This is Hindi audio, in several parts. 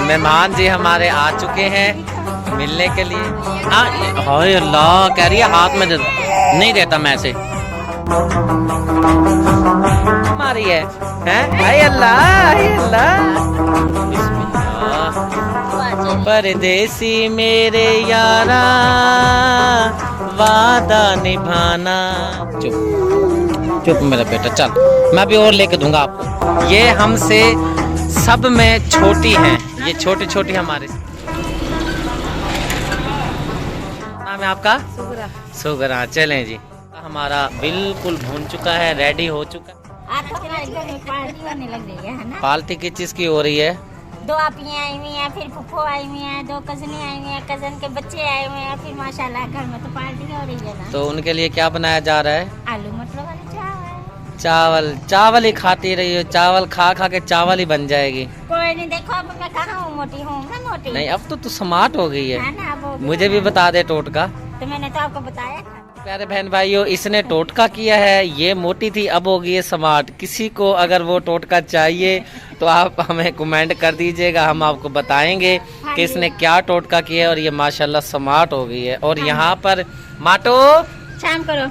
मेहमान जी हमारे आ चुके हैं मिलने के लिए। हाय अल्लाह, कह रही है हाथ में दे दो। नहीं देता मैं ऐसे। हमारी है हाय अल्लाह, हाय अल्लाह। बिस्मिल्लाह। परदेसी मेरे यारा वादा निभाना। चुप चुप मेरा बेटा, चल मैं भी और लेके दूंगा आपको। ये हमसे सब में छोटी हैं, ये छोटी छोटी हमारे। नाम है आपका? सुगरा। सुगरा, चलें जी। हमारा बिल्कुल भून चुका है, रेडी हो चुका है। पार्टी होने लग गई है ना? पार्टी किस चीज की हो रही है? दो आपियाँ आई हुई हैं, फिर फुफ्फो आई हुई हैं, दो कजनें आई हुई हैं, कजन के बच्चे आए हुए हैं, फिर माशाल्लाह घर में तो पार्टी हो रही है ना। तो उनके लिए क्या बनाया जा रहा है? आलू मटर वाले चावल। चावल चावल ही खाती रही हो, चावल खा खा के चावल ही बन जाएगी। कोई नहीं, देखो अब मैं कहाँ हूँ, मोटी हूँ मैं मोटी। नहीं, अब तो तू स्मार्ट हो गई है ना, अब मुझे भी बता दे टोटका। तो मैंने तो आपको बताया था। प्यारे बहन भाइयों, इसने टोटका किया है, ये मोटी थी अब होगी है स्मार्ट। किसी को अगर वो टोटका चाहिए तो आप हमें कमेंट कर दीजिएगा, हम आपको बताएंगे कि इसने क्या टोटका किया है और ये माशाल्लाह स्मार्ट हो गई है। और यहाँ पर माटो शाम करो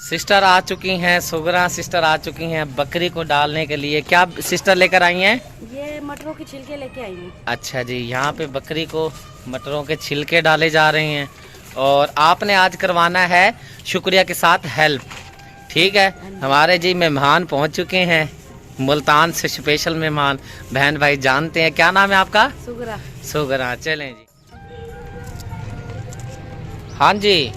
सिस्टर आ चुकी हैं, सुगरा सिस्टर आ चुकी हैं बकरी को डालने के लिए। क्या सिस्टर लेकर आई हैं? ये मटरों के छिलके लेके आई हूँ। अच्छा जी, यहाँ पे बकरी को मटरों के छिलके डाले जा रहे हैं और आपने आज करवाना है शुक्रिया के साथ हेल्प। ठीक है, हमारे जी मेहमान पहुँच चुके हैं, मुल्तान से स्पेशल मेहमान। बहन भाई जानते हैं, क्या नाम है आपका? सुगरा। सुगरा, चलें जी। हाँ जी,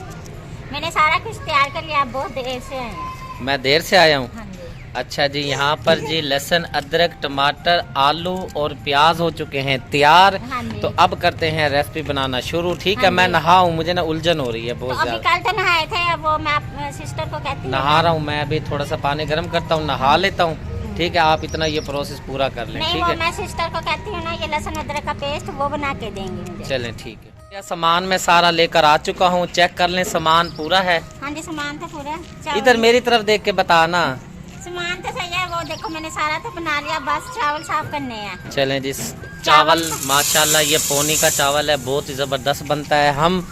मैंने सारा कुछ तैयार कर लिया, आप बहुत देर से आए हैं। मैं देर से आया हूँ। हाँ जी। अच्छा जी, यहाँ पर जी लहसुन, अदरक, टमाटर, आलू और प्याज हो चुके हैं तैयार। हाँ जी। तो अब करते हैं रेसिपी बनाना शुरू। ठीक है, हाँ मैं जी। नहाऊं, मुझे ना उलझन हो रही है बहुत तो अभी ज्यादा। कल तो नहाए थे, अब वो मैं आप सिस्टर को कहती हूँ नहा रहा हूँ मैं, अभी थोड़ा सा पानी गर्म करता हूँ, नहा लेता हूँ। ठीक है, आप इतना ये प्रोसेस पूरा कर लें। नहीं, ठीक वो है, मैं सिस्टर को कहती हूँ ना, ये लहसुन अदरक का पेस्ट वो बना के देंगे मुझे। चलें ठीक है। क्या सामान मैं सारा लेकर आ चुका हूँ, चेक कर लें सामान पूरा है। हाँ जी, सामान तो पूरा। इधर मेरी तरफ देख के बताना। सामान तो सही है, वो देखो मैंने सारा तो बना लिया, बस चावल साफ करने हैं। चलें जी। चावल माशाल्लाह ये पौनी का चावल है, बहुत ही ज़बरदस्त बनता है। हम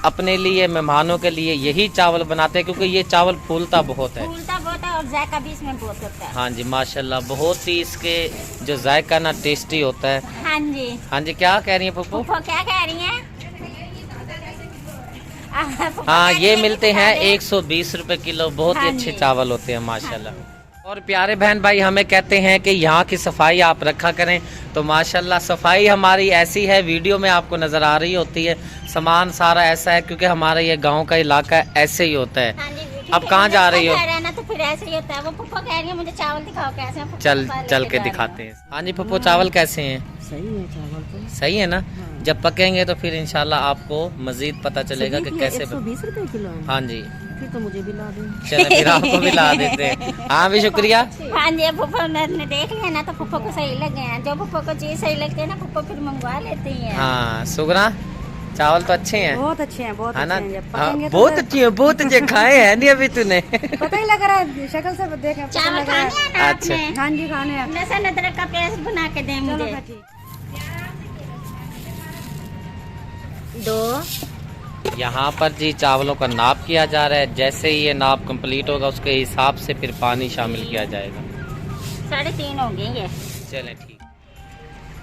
अपने लिए, मेहमानों के लिए यही चावल बनाते हैं क्योंकि ये चावल फूलता बहुत है। फूलता बहुत है और जायका भी इसमें बहुत होता है। हाँ जी, माशाल्लाह बहुत ही इसके जो जायका ना टेस्टी होता है। हाँ जी। हाँ जी, क्या कह रही है पप्पू? फूफो क्या कह रही हैं? हाँ, ये मिलते हैं 120 रुपए किलो, बहुत ही अच्छे चावल होते हैं माशाल्लाह। और प्यारे बहन भाई हमें कहते हैं कि यहाँ की सफाई आप रखा करें, तो माशाल्लाह सफाई हमारी ऐसी है, वीडियो में आपको नज़र आ रही होती है। सामान सारा ऐसा है क्योंकि हमारा ये गांव का इलाका ऐसे ही होता है। हाँ जी, अब कहाँ जा रही हो? ना तो फिर ऐसे ही होता है। वो फूफो कह रही है मुझे चावल दिखाओ कैसे हैं। चल चल के दिखाते हैं। हाँ जी पप्पू, चावल कैसे हैं? सही है चावल तो। सही है ना? जब पकेंगे तो फिर इंशाल्लाह आपको मजीद पता चलेगा कि कैसे 120 रुपए किलो है। हाँ जी, फिर तो मुझे भी ला दें। चलो फिर आपको भी ला देते हैं। हाँ भी शुक्रिया। हाँ जी, फूफो ने देख लिया ना तो फूफो को सही लगे हैं। जो फूफो को चीज सही लगती है ना, फूफो फिर मंगवा लेती है। हाँ सुगरा, चावल तो अच्छे हैं। बहुत अच्छे हैं, बहुत है ना? अच्छे हैं। हाँ, बहुत अच्छे हैं, बहुत अच्छे। खाए हैं नहीं अभी तूने? पता ही लग रहा है शक्ल से देख। चावल खाने हैं ना अच्छा। आपने? हाँ जी, खाने हैं। लहसुन अदरक का पेस्ट बना के दें मुझे। दो। यहाँ पर जी चावलों का नाप किया जा रहा है, जैसे ही ये नाप कंप्लीट होगा उसके हिसाब से फिर पानी शामिल किया जाएगा। 3.5 होंगे ये। चलें ठीक।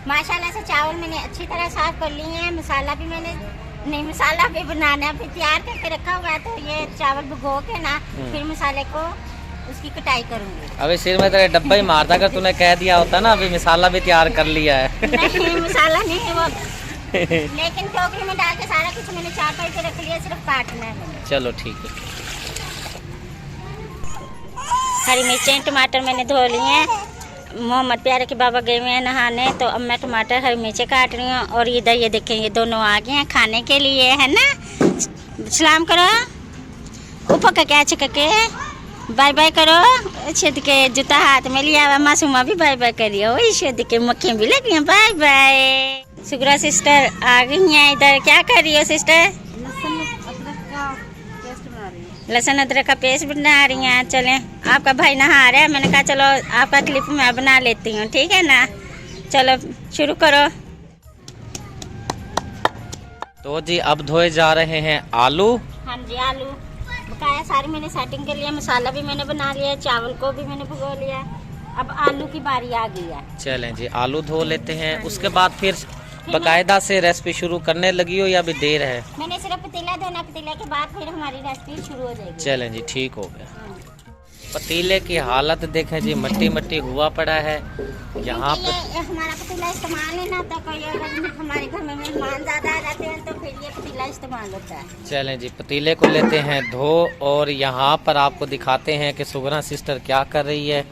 माशाल्लाह से चावल मैंने अच्छी तरह साफ कर लिए हैं। मसाला भी मैंने नहीं, मसाला भी बनाना है, फिर तैयार करके रखा हुआ है। तो ये चावल भिगो के ना फिर मसाले को उसकी कटाई करूंगी। अभी सिर में तेरे डब्बा ही मारता, अगर तूने कह दिया होता ना अभी मसाला भी तैयार कर लिया है। नहीं, मसाला नहीं है वो, लेकिन टोकरी में डाल के सारा कुछ मैंने चार पाई के रख लिया, सिर्फ काटना है। चलो ठीक है। हरी मिर्चें, टमाटर मैंने धो लिए हैं। मोहम्मद प्यारे के बाबा गए हुए हैं नहाने, तो अब मैं टमाटर, हरी मिर्चें काट रही हूँ। और इधर ये देखें, ये दोनों आ गए हैं खाने के लिए, है ना? सलाम करो ऊपर का, क्या चके बाय बाय करो। छेद के जूता हाथ में लिया हुआ, मासूमा भी बाय बाय करिए। वही छेद के मक्खियाँ भी लगी हैं, बाय बाय। सुगरा सिस्टर आ गई हैं इधर। क्या कर रही हो सिस्टर? लहसुन अदरक का पेस्ट बना रही हैं। चलें, आपका भाई नहा रहा है, मैंने कहा चलो आपका क्लिप मैं बना लेती हूँ, ठीक है ना? चलो शुरू करो। तो जी अब धोए जा रहे हैं आलू। हाँ जी, आलू बकाया सारी मैंने सेटिंग कर लिया, मसाला भी मैंने बना लिया, चावल को भी मैंने भिगो लिया। अब आलू की बारी आ गई है। चलें जी, आलू धो लेते हैं। उसके बाद फिर बकायदा से रेसिपी शुरू करने लगी हो या अभी देर है? मैंने सिर्फ पतीला धोना, पतीले के बाद फिर हमारी रेसिपी शुरू हो जाएगी। चलें जी, ठीक हो गया। पतीले की हालत देखें जी, मट्टी मट्टी हुआ पड़ा है यहाँ पर। ये हमारा पतीला इस्तेमाल है ना, तो कोई अगर हमारे घर में मेहमान ज़्यादा आ जाते हैं तो फिर ये पतीला इस्तेमाल होता है। चलें जी, पतीले को लेते हैं धो और यहाँ पर आपको दिखाते हैं कि सुगना सिस्टर क्या कर रही है।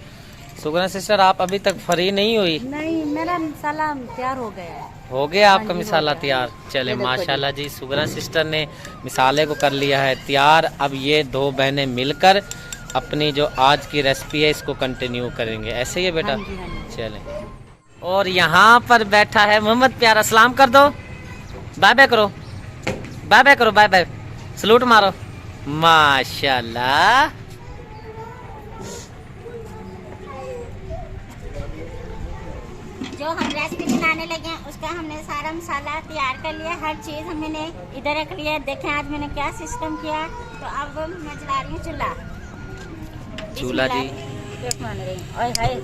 सुगना सिस्टर, आप अभी तक फ्री नहीं हुई? नहीं, मेरा मसाला तैयार हो गया है। हो गया आपका मिसाला तैयार? चले माशाल्लाह जी, सुगना सिस्टर ने मिसाले को कर लिया है तैयार। अब ये दो बहनें मिलकर अपनी जो आज की रेसिपी है इसको कंटिन्यू करेंगे। ऐसे ही है बेटा? चलें। और यहाँ पर बैठा है मोहम्मद प्यारा। सलाम कर दो, बाय बाय करो, बाय बाय करो, बाय बाय, सलूट मारो। माशाल्लाह। जो हम रेसिपी बनाने लगे हैं उसका हमने सारा मसाला तैयार कर लिया, हर चीज़ हमने इधर रख लिया। देखें आज मैंने क्या सिस्टम किया। तो अब मैं जला रही हूँ चूल्हा जी। ओए हाय,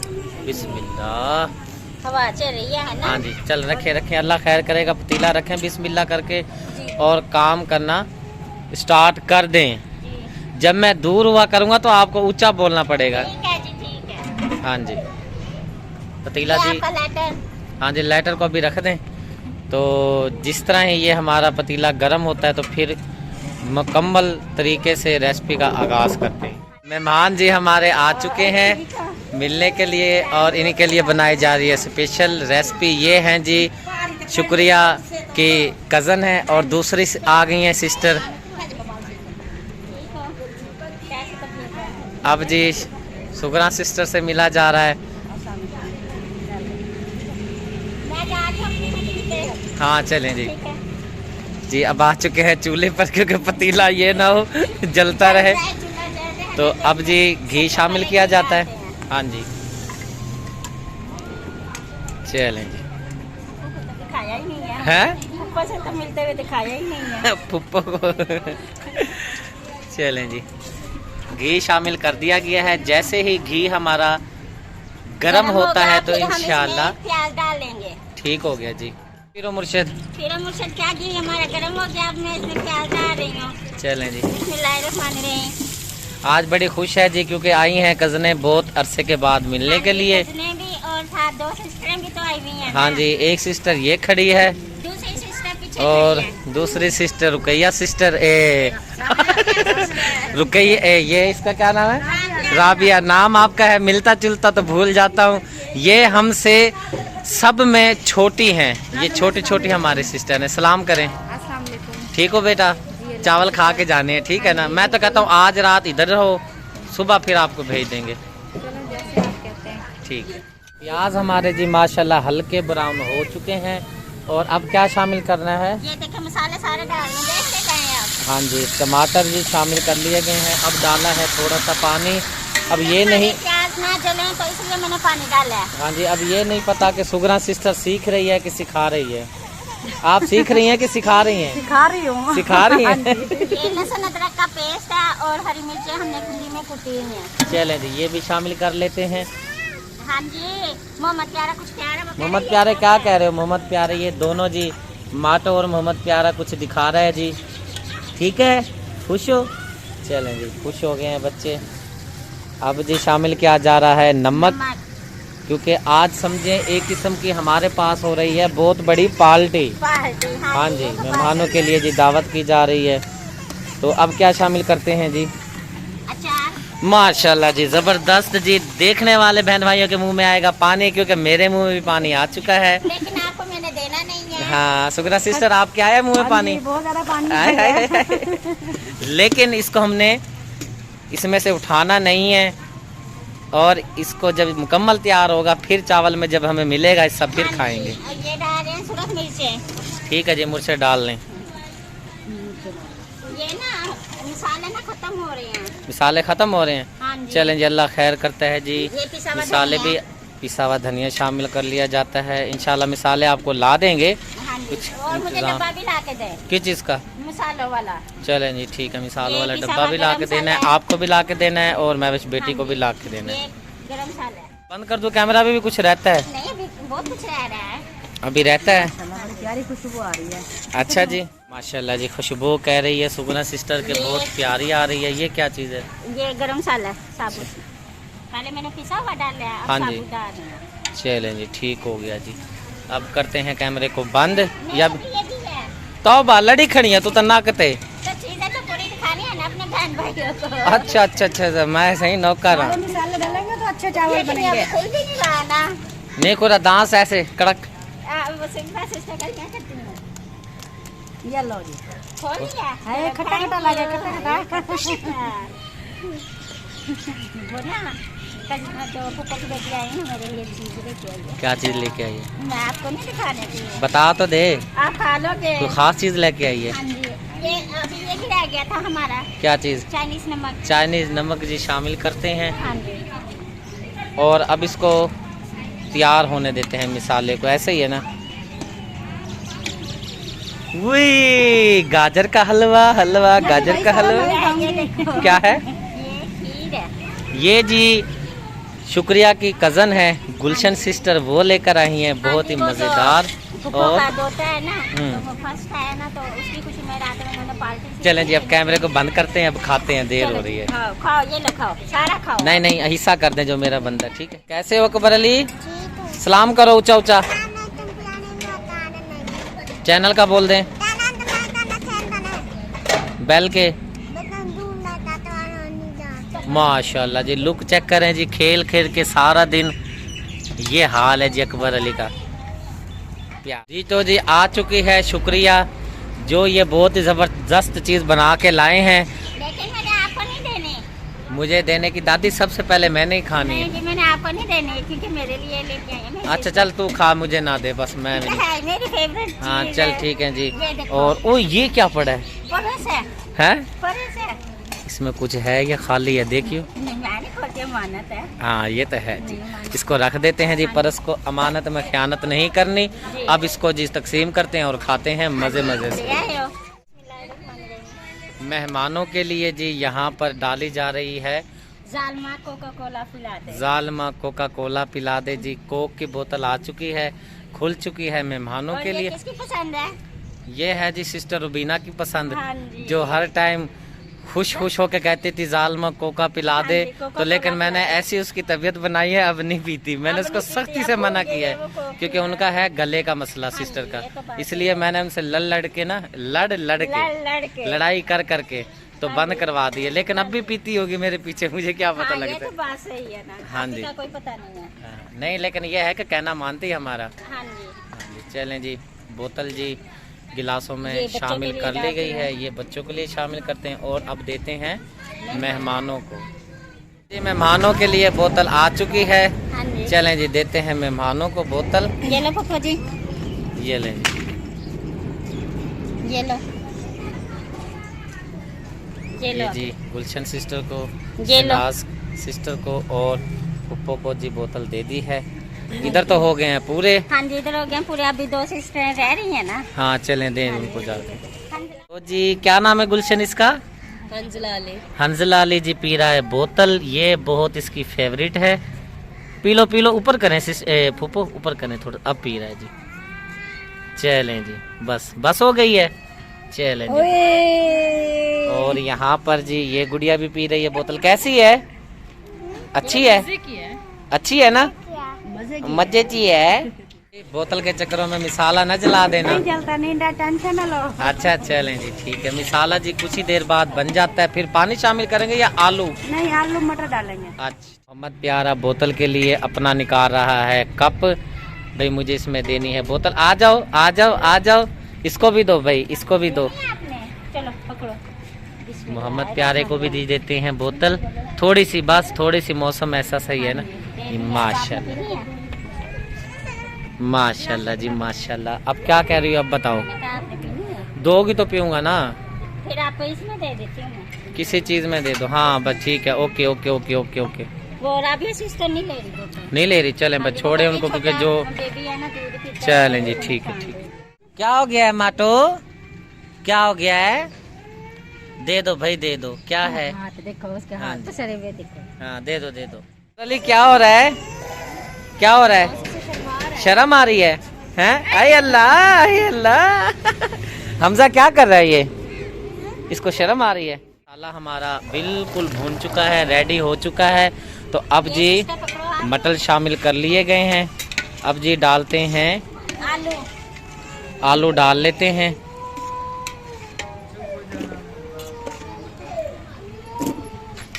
बिस्मिल्लाह। हवा चल रही है ना? हाँ जी, चल रखे रखें, अल्लाह खैर करेगा। पतीला रखें बिस्मिल्लाह करके और काम करना स्टार्ट कर दें। जब मैं दूर हुआ करूँगा तो आपको ऊंचा बोलना पड़ेगा। ठीक है जी, ठीक है। हाँ जी, पतीला जी। हाँ जी, लाइटर को भी रख दें। तो जिस तरह ही ये हमारा पतीला गर्म होता है तो फिर मुकम्मल तरीके से रेसिपी का आगाज़ करते हैं। मेहमान जी हमारे आ चुके हैं मिलने के लिए और इन्हीं के लिए बनाई जा रही है स्पेशल रेसिपी। ये हैं जी शुक्रिया की कज़न है और दूसरी आ गई हैं सिस्टर। अब जी सुगना सिस्टर से मिला जा रहा है। हाँ चलें जी। जी अब आ चुके हैं चूल्हे पर क्योंकि पतीला ये ना हो जलता रहे। तो अब जी घी शामिल किया जाता है। हाँ जी, चलें जी। दिखाया ही नहीं है, हैं? फुप्पो से तो मिलते हुए दिखाया ही नहीं है। फुप्पो को चलें जी, घी शामिल कर दिया गया है। जैसे ही घी हमारा गर्म होता है तो इंशाल्लाह प्याज डालेंगे। ठीक हो गया जी। फिर मुर्शिद क्या घी हमारा गर्म हो गया, अब मैं इसमें प्याज डाल रही हूँ। चलें जी। बिस्मिल्लाहिर्रहमानिर्रहीम। आज बड़ी खुश है जी क्योंकि आई हैं कज़नें बहुत अरसे के बाद मिलने के लिए। कज़नें भी और साथ दो सिस्टरें भी तो आई हुई हैं। हाँ जी, एक सिस्टर ये खड़ी है दूसरी सिस्टर पीछे और खड़ी है। दूसरी सिस्टर रुकैया सिस्टर रुकैया ये इसका क्या नाम है? राबिया। नाम आपका है, मिलता जुलता तो भूल जाता हूँ। ये हमसे सब में छोटी हैं, ये छोटी छोटी हमारी सिस्टर हैं। सलाम करें। ठीक हो बेटा? चावल खा के जाने हैं, ठीक है ना? मैं तो कहता हूँ आज रात इधर रहो, सुबह फिर आपको भेज देंगे। ठीक है। प्याज हमारे जी माशाल्लाह हल्के ब्राउन हो चुके हैं और अब क्या शामिल करना है? ये देखिए मसाले सारे डालने देखते गए आप। हाँ जी, टमाटर जी शामिल कर लिए गए हैं। अब डाला है थोड़ा सा पानी। अब ये नहीं, प्याज ना जले तो इसलिए मैंने पानी डाला है। हाँ जी, अब ये नहीं पता कि सुगना सिस्टर सीख रही है कि सिखा रही है। आप सीख रही हैं कि सिखा रही हैं? सिखा रही हूँ। सिखा रही हैं। ये लहसुन अदरक का पेस्ट है और हरी मिर्चें हमने खुली में कुटी हैं। चलें जी, ये भी शामिल कर लेते हैं। हाँ जी, मोहम्मद प्यारा कुछ प्यारा मोहम्मद प्यारे क्या कह रहे हो? मोहम्मद प्यारे ये दोनों जी, माटो और मोहम्मद प्यारा कुछ दिखा रहा है जी। ठीक है, खुश हो? चलें जी, खुश हो गए हैं बच्चे। अब जी शामिल किया जा रहा है नमक, क्योंकि आज समझें एक किस्म की हमारे पास हो रही है बहुत बड़ी पार्टी। हाँ जी, मेहमानों के लिए जी दावत की जा रही है। तो अब क्या शामिल करते हैं जी? अचार। माशाल्लाह जी, ज़बरदस्त जी। देखने वाले बहन भाइयों के मुंह में आएगा पानी क्योंकि मेरे मुंह में भी पानी आ चुका है। लेकिन आपको मैंने देना नहीं है। हाँ सुगना सिस्टर, आप क्या आया मुंह में पानी? बहुत ज़्यादा पानी आए। लेकिन इसको हमने इसमें से उठाना नहीं है और इसको जब मुकम्मल तैयार होगा फिर चावल में जब हमें मिलेगा सब फिर खाएंगे। ये डाल रहे हैं सूरज मिर्चें। ठीक है जी, मुझसे डाल लें। ये ना मसाले ना खत्म हो रहे हैं। मिसाले ख़त्म हो रहे हैं? हाँ जी। चलें जी, अल्लाह खैर करता है जी। ये पिसा हुआ मिसाले भी पिसा हुआ धनिया शामिल कर लिया जाता है। इंशाल्लाह मिसाले आपको ला देंगे। हाँ जी। कुछ और मुझे इंतजाम- डब्बा भी ला के दे, किस चीज़ का? मसालों वाला। चलें जी ठीक है, मिसालों ये वाला पिसा डब्बा हुआ भी ला के गरम देना है, मसाला है। आपको भी ला के देना है और मैं बेटी हाँ को भी जी। ला के देना है। ये गरम मसाला है। बंद कर दो कैमरा, भी कुछ रहता है? नहीं, अभी बहुत कुछ रह रहा है। अभी रहता है। बड़ी प्यारी खुशबू आ रही है। अच्छा जी, माशाल्लाह जी, खुशबू कह रही है सुगना सिस्टर के ये- बहुत प्यारी आ रही है। ये क्या चीज़ है? ये गरम मसाला है, साबुत। पहले मैंने पिसा हुआ डाल लिया, अब हाँ जी। साबुत डाल रही हूँ। चलें जी ठीक हो गया जी। अब करते हैं कैमरे को बंद। नहीं, या अभी ये भी है। तो लड़ी खड़ी है तू तो नाकते। तो चीजें तो पूरी दिखानी है ना अपने बहन भाइयों को। अच्छा अच्छा अच्छा, मैं सही नौकर हूँ। मसाले डालेंगे तो अच्छे चावल बनेंगे। कोई भी नहीं लाना। नहीं कोरा दांस ऐसे कड़क। वो सिंपल सिस्टर का क्या करती हूँ? ये लो जी। खोल लिया? है खट्टा खट्टा लगे, खट्टा खट्टा। वो ना कल जो फूफा की बेटी आई है मेरे लिए चीज लेके आई है। क्या चीज़ लेके आई है? मैं आपको नहीं दिखाने की है। बता तो दे, आप खा लोगे। कोई खास चीज़ लेके आई है? हाँ जी। ये अभी ये भी रह गया था हमारा, क्या चीज़? चाइनीज नमक। चाइनीज़ नमक जी शामिल करते हैं हाँ जी। और अब इसको तैयार होने देते हैं मिसाले को। ऐसे ही है ना? वही गाजर का हलवा, हलवा गाजर का हलवा। ये देखो। क्या है? ये खीर है। ये जी शुक्रिया की कज़न है गुलशन सिस्टर, वो लेकर आई हैं बहुत ही हाँ जी, वो तो मज़ेदार। फूफा और का दोता है ना, हम्म। तो वो फर्स्ट है ना, तो उसकी खुशी में रात में उन्होंने पार्टी की। चलें जी अब कैमरे को बंद करते हैं, अब खाते हैं, देर चलो हो रही है। खाओ खाओ, ये लो खाओ, सारा खाओ। नहीं नहीं हिस्सा कर दें जो मेरा बंदा। ठीक है, कैसे हो अकबर अली? सलाम करो ऊंचा ऊंचा, चैनल का बोल दें, बेल के। माशाल्लाह जी, लुक चेक करें जी, खेल खेल के सारा दिन ये हाल है जी अकबर अली का। प्यार जी तो जी आ चुकी है शुक्रिया, जो ये बहुत ही ज़बरदस्त चीज़ बना के लाए हैं। लेकिन मैंने आपको नहीं देने। मुझे देने की दादी, सबसे पहले मैंने ही खानी नहीं है। जी, मैंने आपको नहीं देने, क्योंकि मेरे लिए लेके आई है मेरी अच्छा चल तू खा, मुझे ना दे बस, मैं sister। नहीं। है मेरी फेवरेट हाँ चीज़ चल है। ठीक है जी। ये देखो। और ओ ये क्या पड़ा है? परस है, हैं? परस है। इसमें कुछ है या खाली है? देखियो। नहीं, मैंने खोलती अमानत है। हाँ ये तो है जी, नहीं, अमानत। इसको रख देते हैं जी, परस को। अमानत में ख़यानत नहीं करनी। जी। अब इसको जी तकसीम करते हैं और खाते हैं मज़े मज़े से। ले आए हो? बिस्मिल्लाहिर्रहमानिर्रहीम। मेहमानों के लिए जी यहाँ पर डाली जा रही है जालमा कोका कोला पिला दे। जालमा कोका कोला पिला दे जी। कोक की बोतल आ चुकी है, खुल चुकी है मेहमानों और के ये लिए। किसकी पसंद है? ये है जी सिस्टर रुबीना की पसंद, हाँ जी। जो हर टाइम खुश खुश होकर कहती थी जालमा कोका पिला हाँ दे। जी, कोका तो लेकिन कोला मैंने पिला दे। ऐसी उसकी तबीयत बनाई है, अब नहीं पीती। मैंने अब उसको नहीं पीती, सख्ती से अब मना भूल गई किया है वो है, कोक क्योंकि पीना। उनका है गले का मसला हाँ सिस्टर जी, का। ये तो बात इसलिए मैंने उनसे लड़ के ना, लड़ के लड़ के। लड़ाई कर करके तो हाँ बंद जी। करवा दिए। लेकिन अब भी पीती होगी मेरे पीछे, मुझे क्या पता हाँ, ये लगता तो है। बात सही है ना। हाँ किसी जी। का कोई पता नहीं है। हाँ, नहीं लेकिन ये है कि कहना मानती है हमारा। हाँ जी। हाँ जी, चलें जी, बोतल जी गिलासों ये में बच्चों के शामिल लिए कर ली डाल गई रहे है। हैं। ये बच्चों के लिए शामिल करते हैं और अब देते हैं मेहमानों को। जी मेहमानों के लिए बोतल आ चुकी है। हाँ जी। चलें जी देते हैं मेहमानों को बोतल। ये लो पप्पा जी, ये लें जी, ये लो, ये ये लो। जी गुलशन सिस्टर को, ये लो। शहनाज सिस्टर को और पप्पो को जी बोतल दे दी है। इधर तो हो गए हैं पूरे। हाँ जी, इधर हो गया पूरे। अभी 2 सिस्टर रह रही है ना। हाँ चलें दें उनको जाके। हाँ जी। तो जी क्या नाम है गुलशन इसका? हंजला ले। हंजला अली जी पी रहा है बोतल, ये बहुत इसकी फेवरेट है। पी लो पी लो, ऊपर करें फूफो, ऊपर करें थोड़ा। अब पी रहा है जी। चलें जी, बस बस हो गई है। चलें जी। और यहाँ पर जी ये गुड़िया भी पी रही है बोतल। कैसी है? अच्छी है? अच्छी है ना? मजे की है। बोतल के चक्करों में मिसाला न जला देना। नहीं जलता, नहीं डा, टेंशन न लो। अच्छा चलें जी ठीक है। मिसाला जी कुछ ही देर बाद बन जाता है, फिर पानी शामिल करेंगे या आलू? नहीं, आलू मटर डालेंगे। अच्छा, मोहम्मद प्यारा बोतल के लिए अपना निकाल रहा है कप। भाई मुझे इसमें देनी है बोतल। आ जाओ आ जाओ आ जाओ, इसको भी दो भाई, इसको भी दो। आपने चलो पकड़ो। मोहम्मद प्यारे को भी दी देते हैं बोतल, थोड़ी सी बस, थोड़ी सी। मौसम ऐसा सही है ना। माशाल्लाह माशाल्लाह जी माशाल्लाह। अब क्या कह रही हो, अब बताओ। दोगी तो पीऊंगा ना। फिर आपको इसमें दे देती हूँ मैं। किसी चीज में दे दो। हाँ बस ठीक है, okay okay okay okay okay. वो राबिया सिस्टर नहीं ले रही दूध। नहीं ले रही, चलें बस छोड़े उनको क्योंकि जो बेबी है ना दूध पीता है। चलें जी, ठीक है ठीक है। क्या हो गया है माटो, क्या हो गया है? दे दो भाई दे दो, क्या है? हाथ देखो उसके हाँ हाथ जी। तो सरे हुए देखो। हाँ दे दो दे दो। अली क्या हो रहा है, क्या हो रहा है? शर्म आ रही है हैं? अरे अल्लाह अरे अल्लाह हमजा क्या कर रहा है ये, इसको शर्म आ रही है। मसाला हमारा बिल्कुल भून चुका है, रेडी हो चुका है। तो अब जी मटर शामिल कर लिए गए हैं। अब जी डालते हैं आलू, आलू डाल लेते हैं।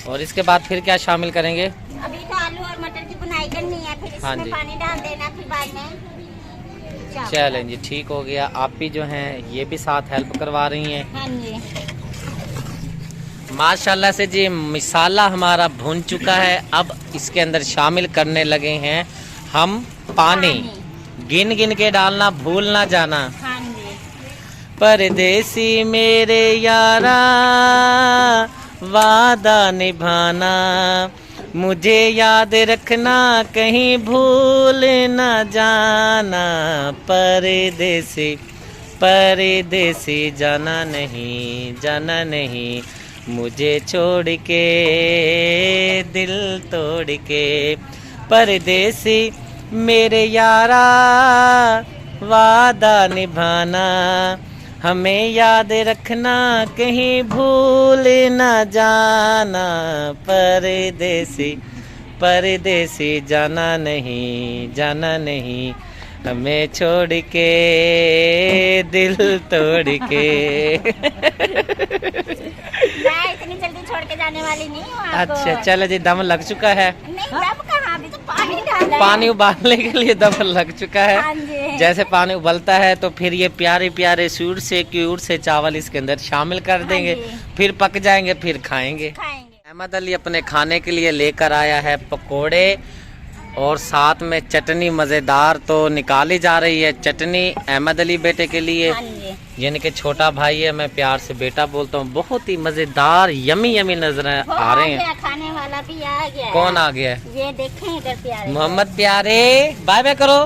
और इसके बाद फिर क्या शामिल करेंगे? अभी तो आलू और मटर की बुनाई करनी है, फिर हाँ इसमें जी। पानी डाल देना, फिर बाद में चावल। चलें जी ठीक हो गया। आप भी जो हैं ये भी साथ हेल्प करवा रही हैं। हाँ जी। माशाल्लाह से जी मसाला हमारा भून चुका है। अब इसके अंदर शामिल करने लगे हैं हम पानी। गिन गिन के डालना, भूल ना जाना। हाँ जी। परदेसी मेरे यारा वादा निभाना, मुझे याद रखना कहीं भूल न जाना। परदेसी परदेसी जाना नहीं मुझे छोड़ के दिल तोड़ के। परदेसी मेरे यारा वादा निभाना, हमें याद रखना कहीं भूल न जाना। परदेसी परदेसी जाना नहीं हमें छोड़ के दिल तोड़ के। मैं इतनी जल्दी छोड़ के जाने वाली नहीं हूँ आपको। अच्छा चलो जी, दम लग चुका है। नहीं दम कहाँ, अभी तो पानी डाला है। पानी उबालने के लिए दम लग चुका हाँ है। जी। जैसे पानी उबलता है तो फिर ये प्यारे प्यारे सूर से क्यूर से चावल इसके अंदर शामिल कर देंगे। हाँ जी। फिर पक जाएंगे, फिर खाएंगे। खाएंगे। अहमद अली अपने खाने के लिए लेकर आया है पकोड़े और साथ में चटनी मज़ेदार। तो निकाली जा रही है चटनी अहमद अली बेटे के लिए, हाँ जी। यानी कि छोटा भाई है, मैं प्यार से बेटा बोलता हूँ। बहुत ही मज़ेदार यमी यमी नजर वो आ रहे हैं। गया, खाने वाला भी आ गया। कौन आ गया है? ये देखें इधर प्यारे। मोहम्मद प्यारे, बाय बाय करो,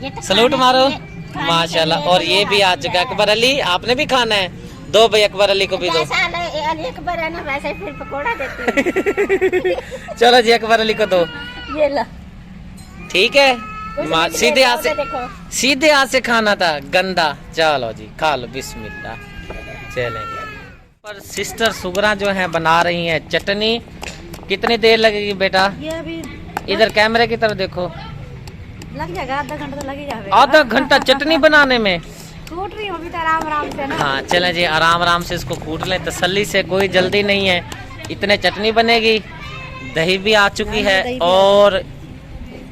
ये तो सलूट खाने मारो। के लिए- खाने माशाल्लाह। के लिए और ये भी आ चुका है। अकबर अली, आपने भी खाना है? दो भाई अकबर अली को भी दो। जैसा अली अकबर है ना, वैसे ही फिर पकोड़ा देती हूँ। चलो जी अकबर अली को दो, ये लो। ठीक है। सीधे हाथ से, देखो। सीधे हाथ से खाना था, गंदा। चलो जी खा लो, बिस्मिल्लाह। चलेंगे। पर सिस्टर सुगरा जो है बना रही हैं चटनी। कितनी देर लगेगी बेटा? ये अभी इधर कैमरे की तरफ देखो। लग जाएगा, आधा घंटा तो लग ही जाएगा। आधा घंटा चटनी बनाने में? कूट रही हूँ अभी तो आराम आराम से ना। हाँ चलें जी, आराम आराम से इसको कूट लें तसल्ली से, कोई जल्दी नहीं है। इतने चटनी बनेगी, दही भी आ चुकी है और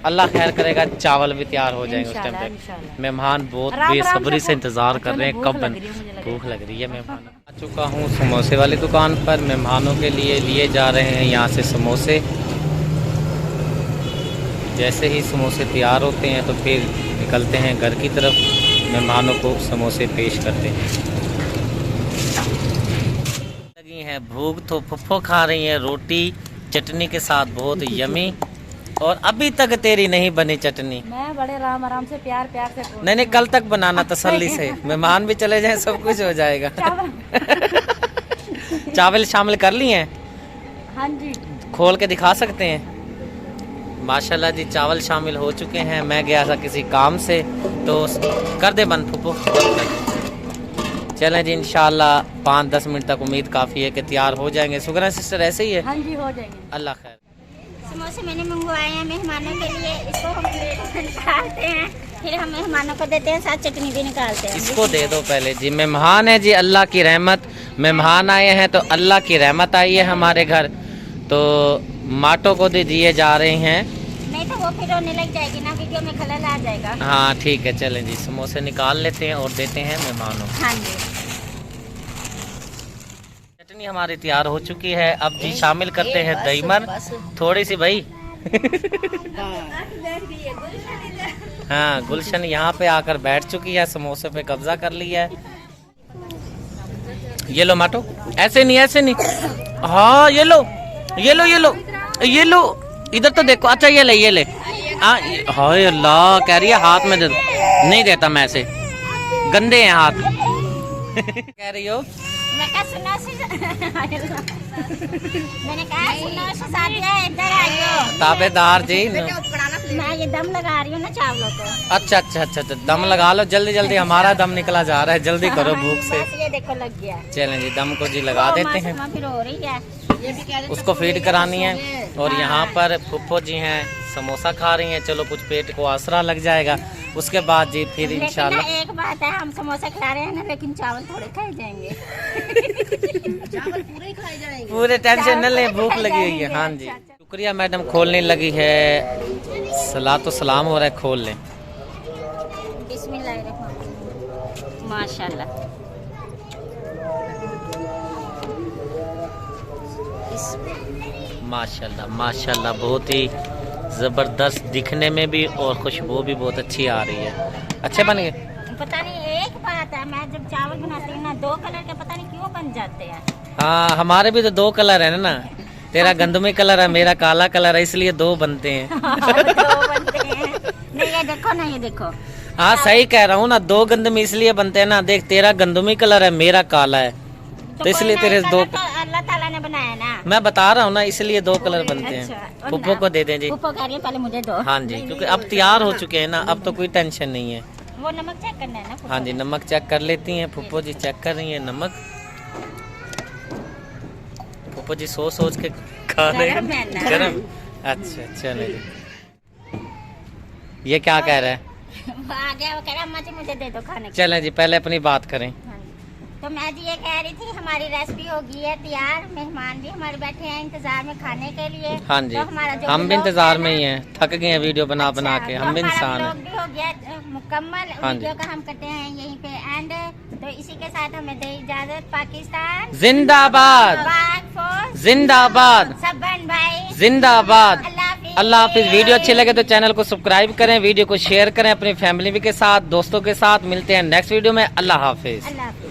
अल्लाह खैर करेगा चावल भी तैयार हो जाएंगे उस टाइम इंशाल्लाह, पे। इंशाल्लाह। मेहमान बहुत आराम आराम बेसब्री से से इंतजार कर रहे हैं कब बन। भूख लग रही है मेहमान। आ चुका हूँ समोसे वाली दुकान पर। मेहमानों के लिए लिए जा रहे हैं यहाँ से समोसे। जैसे ही समोसे तैयार होते हैं तो फिर निकलते हैं घर की तरफ, मेहमानों को समोसे पेश करते हैं। लगी हैं भूख तो फुफ्फो खा रही हैं रोटी चटनी के साथ, बहुत यमी। और अभी तक तेरी नहीं बनी चटनी। मैं बड़े आराम आराम से प्यार प्यार से कूट- नहीं कल तक बनाना तसल्ली से, मेहमान भी चले जाएं सब कुछ हो जाएगा। चावल शामिल कर लिए हैं? हाँ जी। खोल के दिखा सकते हैं? माशाल्लाह जी चावल शामिल हो चुके हैं। मैं गया था किसी काम से तो कर दे बंद फूफो। चलें जी इंशाल्लाह 5-10 मिनट तक उम्मीद काफ़ी है कि तैयार हो जाएंगे। सुगरा सिस्टर ऐसे ही है? हाँ जी हो जाएंगे। अल्लाह खैर। समोसे मैंने मंगवाए हैं मेहमानों के लिए। इसको हम प्लेट में निकालते हैं, फिर हम मेहमानों को देते हैं, साथ चटनी भी निकालते हैं। इसको दे दो पहले जी। मेहमान है जी, अल्लाह की रहमत। मेहमान आए हैं तो अल्लाह की रहमत आई है हमारे घर। तो माटो को दे दिए जा रहे हैं। नहीं तो वो फिर रोने लग जाएगी ना, वीडियो में खलल आ जाएगा। हाँ ठीक है, चलें जी समोसे निकाल लेते हैं और देते हैं मेहमानों को। हाँ जी। चटनी हमारी तैयार हो चुकी है। अब जी शामिल करते हैं दहीमर थोड़ी सी भाई। हाँ गुलशन यहाँ पे आकर बैठ चुकी है, समोसे पे कब्जा कर लिया है। ये लो माटो, ऐसे नहीं ऐसे नहीं। हाँ ये लो ये लो ये लो ये लो इधर तो देखो। अच्छा ये ले हाय अल्लाह, कह रही है हाथ में दे दो। नहीं देता मैं ऐसे, गंदे हैं हाथ। कह रही हो? मैंने कहा सुनो सादिया इधर आइयो। ताबेदार जी। मैं ये दम लगा रही हूँ ना चावलों को। अच्छा, दम लगा लो जल्दी जल्दी, हमारा दम निकला जा रहा है, जल्दी करो भूख से। बस ये देखो लग गया। चलें जी, दम को जी लगा देते हैं। फिर हो रही है, उसको फीड करानी है। और यहाँ पर फुप्पो जी हैं, समोसा खा रही हैं। चलो कुछ पेट को आसरा लग जाएगा, उसके बाद जी फिर इंशाल्लाह। लेकिन एक बात है, हम समोसा खिला रहे हैं ना, लेकिन चावल थोड़े खाए जाएंगे। चावल पूरे खाए जाएंगे, पूरे टेंशन न लें, भूख लगी हुई है। हाँ जी, शुक्रिया मैडम, खोलने लगी है। सलातो सलाम हो रहा है, खोल लें। बिस्मिल्लाहिर्रहमानिर्रहीम। माशाल्लाह, माशाल्लाह माशाल्लाह, बहुत ही ज़बरदस्त दिखने में भी, और खुशबू भी बहुत अच्छी आ रही है। अच्छे बन गए? पता नहीं, एक बात है, मैं जब चावल बनाती हूँ ना, 2 कलर के पता नहीं क्यों बन जाते हैं। हाँ, हमारे भी तो 2 कलर है ना, तेरा गंदमी कलर है, मेरा काला कलर है, इसलिए 2 बनते हैं। 2 बनते हैं। नहीं ये देखो ना, ये देखो। हाँ सही कह रहा हूँ ना, 2 गंदमी इसलिए बनते हैं ना। देख, तेरा गंदमी कलर है, मेरा काला है, तो इसलिए तेरे 2। अल्लाह ताला ने बनाया ना, मैं बता रहा हूँ ना, इसलिए 2 कलर बनते हैं। अच्छा, पुप्पो को दे दें जी। पुप्पो कह रही है पहले मुझे दो। हाँ जी, क्योंकि अब तैयार हो चुके हैं ना, अब तो कोई टेंशन नहीं है। वो नमक चेक करना है ना पुप्पो। हाँ जी, नमक चेक कर लेती हैं। पुप्पो जी चेक कर रही हैं नमक। पुप्पो जी सोच के खा रहे हैं। गरम? अच्छा, चलो जी। ये क्या कह रहा है? वो आ गया, वो कह रहा अम्मा जी मुझे दे दो खाने को। चलें जी, पहले अपनी बात करें। तो मैं जी ये कह रही थी, हमारी रेसिपी हो गई है तैयार, मेहमान भी हमारे बैठे हैं इंतजार में खाने के लिए। हाँ जी, तो हमारा जो हम भी इंतजार में ही हैं, थक गए हैं वीडियो बना के, हम भी इंसान हैं। भी हो गया मुकम्मल। हाँ जी। वीडियो का हम करते हैं यहीं पे एंड। तो इसी के साथ हमें दे इजाजत। पाकिस्तान जिंदाबाद, पाक फौज जिंदाबाद, सबन भाई जिंदाबाद। अल्लाह हाफिज। वीडियो अच्छी लगे तो चैनल को सब्सक्राइब करें, वीडियो को शेयर करें अपनी फैमिली के साथ, दोस्तों के साथ। मिलते हैं नेक्स्ट वीडियो में। अल्लाह हाफिज। अल्लाह हाफिज।